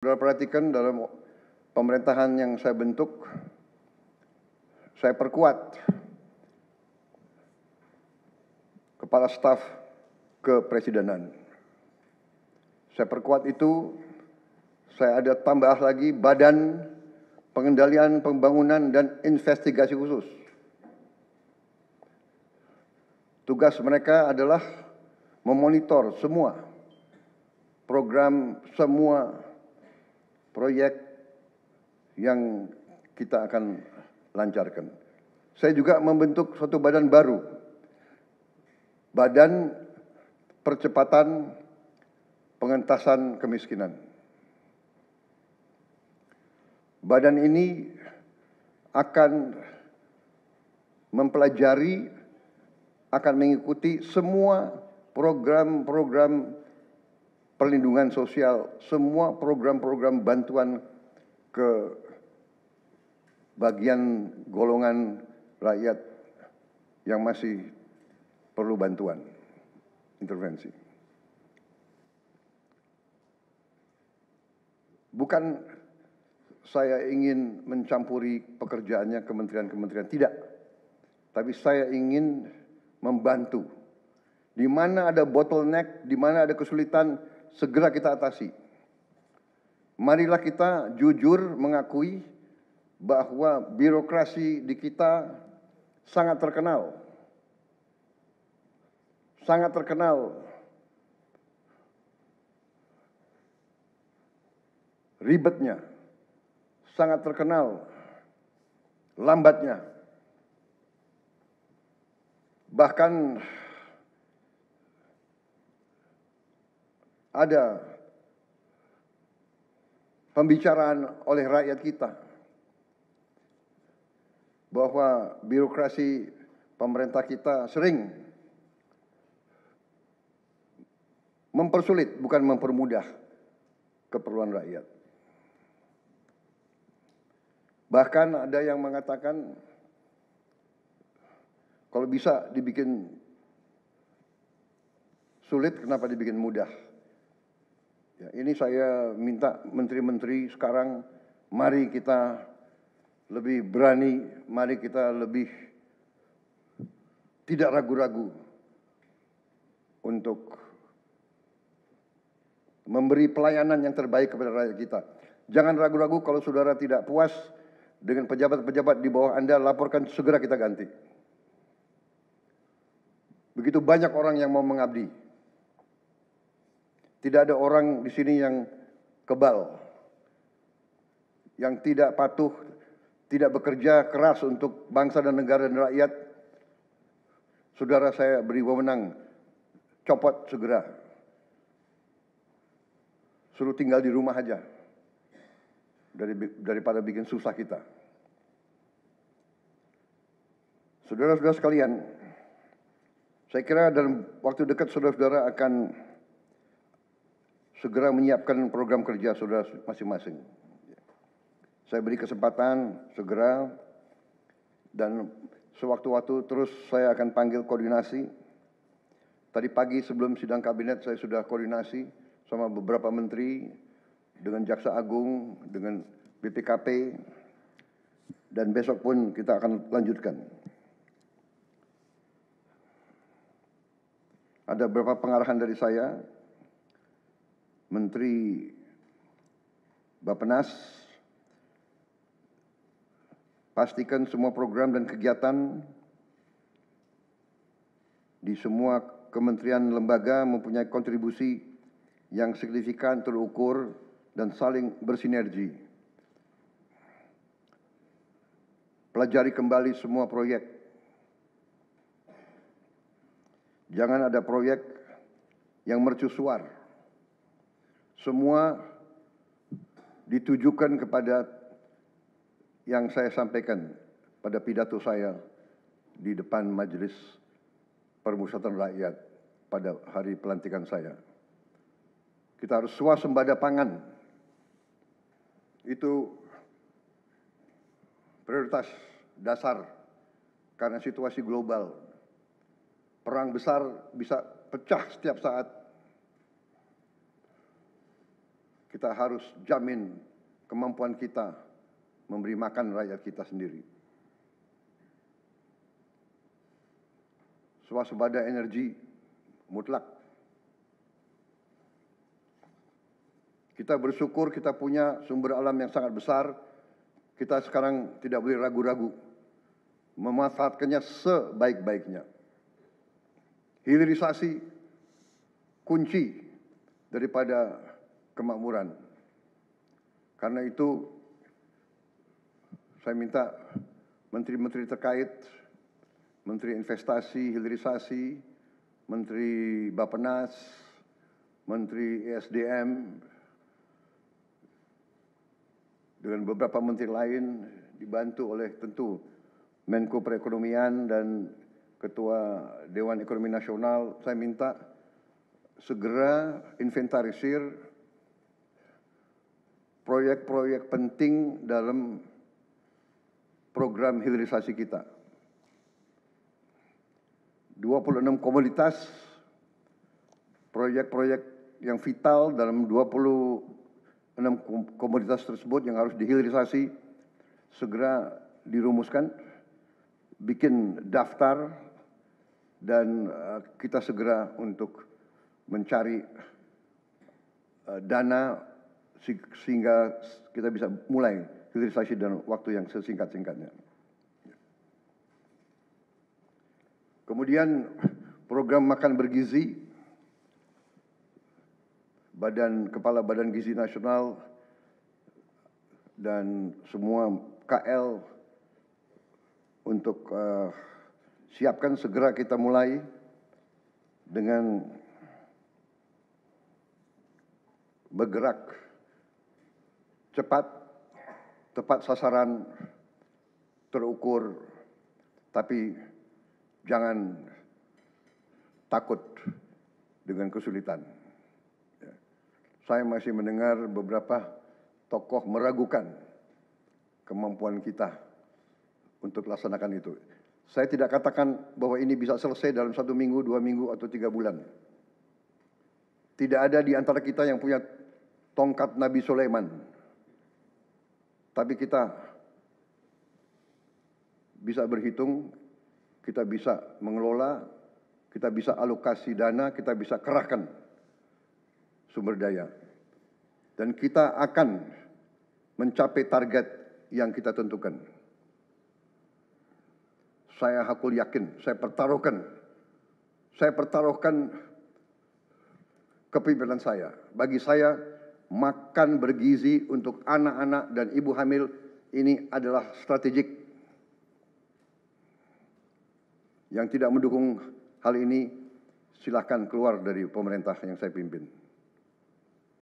Saudara perhatikan dalam pemerintahan yang saya bentuk, saya perkuat kepala staf kepresidenan. Saya perkuat itu, saya ada tambah lagi Badan Pengendalian Pembangunan dan Investigasi Khusus. Tugas mereka adalah memonitor semua program, semua proyek yang kita akan lancarkan. Saya juga membentuk suatu badan baru, Badan Percepatan Pengentasan Kemiskinan. Badan ini akan mempelajari, akan mengikuti semua program-program perlindungan sosial, semua program-program bantuan ke bagian golongan rakyat yang masih perlu bantuan, intervensi. Bukan saya ingin mencampuri pekerjaannya kementerian-kementerian, tidak. Tapi saya ingin membantu. Di mana ada bottleneck, di mana ada kesulitan, segera kita atasi. Marilah kita jujur mengakui bahwa birokrasi di kita sangat terkenal. Sangat terkenal ribetnya, sangat terkenal lambatnya. Bahkan ada pembicaraan oleh rakyat kita bahwa birokrasi pemerintah kita sering mempersulit, bukan mempermudah keperluan rakyat. Bahkan ada yang mengatakan kalau bisa dibikin sulit, kenapa dibikin mudah? Ya, ini saya minta menteri-menteri sekarang, mari kita lebih berani, mari kita lebih tidak ragu-ragu untuk memberi pelayanan yang terbaik kepada rakyat kita. Jangan ragu-ragu kalau saudara tidak puas dengan pejabat-pejabat di bawah Anda, laporkan, segera kita ganti. Begitu banyak orang yang mau mengabdi. Tidak ada orang di sini yang kebal, yang tidak patuh, tidak bekerja keras untuk bangsa dan negara dan rakyat. Saudara, saya beri wewenang, copot segera. Suruh tinggal di rumah aja, daripada bikin susah kita. Saudara-saudara sekalian, saya kira dalam waktu dekat saudara-saudara akan segera menyiapkan program kerja saudara masing-masing. Saya beri kesempatan segera, dan sewaktu-waktu terus saya akan panggil koordinasi. Tadi pagi sebelum sidang kabinet saya sudah koordinasi sama beberapa menteri, dengan Jaksa Agung, dengan BPKP, dan besok pun kita akan lanjutkan. Ada beberapa pengarahan dari saya, Menteri Bappenas, pastikan semua program dan kegiatan di semua kementerian lembaga mempunyai kontribusi yang signifikan, terukur, dan saling bersinergi. Pelajari kembali semua proyek. Jangan ada proyek yang mercusuar. Semua ditujukan kepada yang saya sampaikan pada pidato saya di depan Majelis Permusyawaratan Rakyat pada hari pelantikan saya. Kita harus swasembada pangan. Itu prioritas dasar karena situasi global. Perang besar bisa pecah setiap saat. kita harus jamin kemampuan kita memberi makan rakyat kita sendiri. Swasembada energi mutlak. Kita bersyukur kita punya sumber alam yang sangat besar. Kita sekarang tidak boleh ragu-ragu memanfaatkannya sebaik-baiknya. Hilirisasi kunci daripada kemakmuran. Karena itu saya minta menteri-menteri terkait, Menteri Investasi, Hilirisasi, Menteri Bappenas, Menteri ESDM, dengan beberapa menteri lain dibantu oleh tentu Menko Perekonomian dan Ketua Dewan Ekonomi Nasional, saya minta segera inventarisir proyek-proyek penting dalam program hilirisasi kita. 26 komoditas, proyek-proyek yang vital dalam 26 komoditas tersebut yang harus dihilirisasi segera dirumuskan, bikin daftar, dan kita segera untuk mencari dana sehingga kita bisa mulai hilirisasi dalam waktu yang sesingkat-singkatnya. Kemudian program makan bergizi, Kepala Badan Gizi Nasional dan semua KL untuk siapkan segera kita mulai dengan bergerak cepat, tepat sasaran, terukur, tapi jangan takut dengan kesulitan. Saya masih mendengar beberapa tokoh meragukan kemampuan kita untuk laksanakan itu. Saya tidak katakan bahwa ini bisa selesai dalam 1 minggu, 2 minggu, atau 3 bulan. Tidak ada di antara kita yang punya tongkat Nabi Sulaiman. Tapi kita bisa berhitung, kita bisa mengelola, kita bisa alokasi dana, kita bisa kerahkan sumber daya. Dan kita akan mencapai target yang kita tentukan. Saya hakul yakin, saya pertaruhkan kepemimpinan saya. Bagi saya, makan bergizi untuk anak-anak dan ibu hamil ini adalah strategik. Yang tidak mendukung hal ini, silahkan keluar dari pemerintah yang saya pimpin.